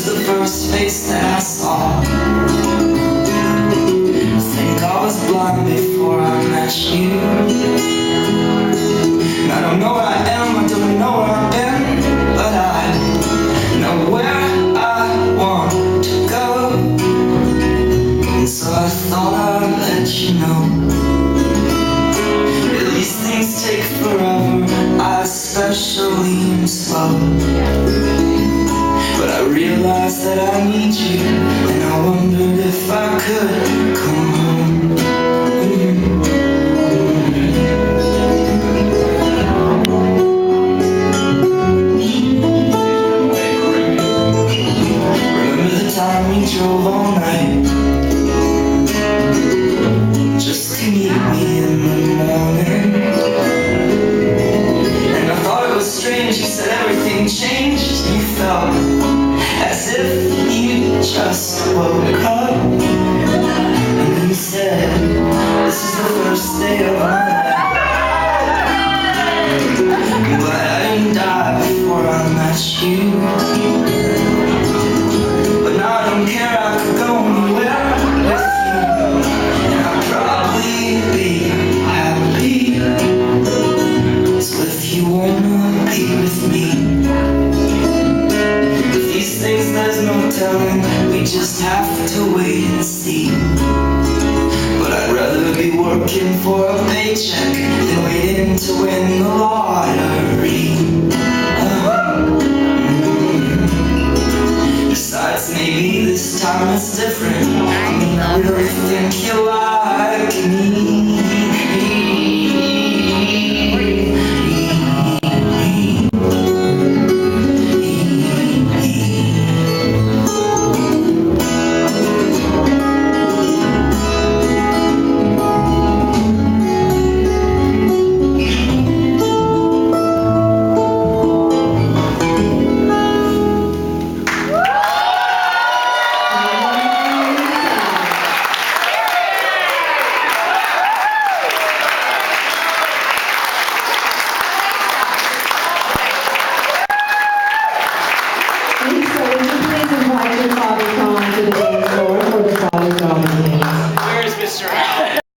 was the first face that I saw. I think I was blind before I met you. And I don't know where I am, I don't know where I've been, but I know where I want to go. And so I thought I'd let you know. These things take forever, I especially am slow. But I realized that I need you, and I wondered if I could come home. Remember the time we drove all night just to meet me in the morning? And I thought it was strange, you said everything changed. You felt as if you just woke up. And you said, this is the first day of my life. But I didn't die before I met you. But now I don't care, I could go anywhere with you, and I'd probably be happy. So if you wanna be with me, with these things there's no telling, we just have to wait and see. But I'd rather be working for a paycheck than waiting to win the lottery. Besides, maybe this time it's different. I mean, I really think you like me.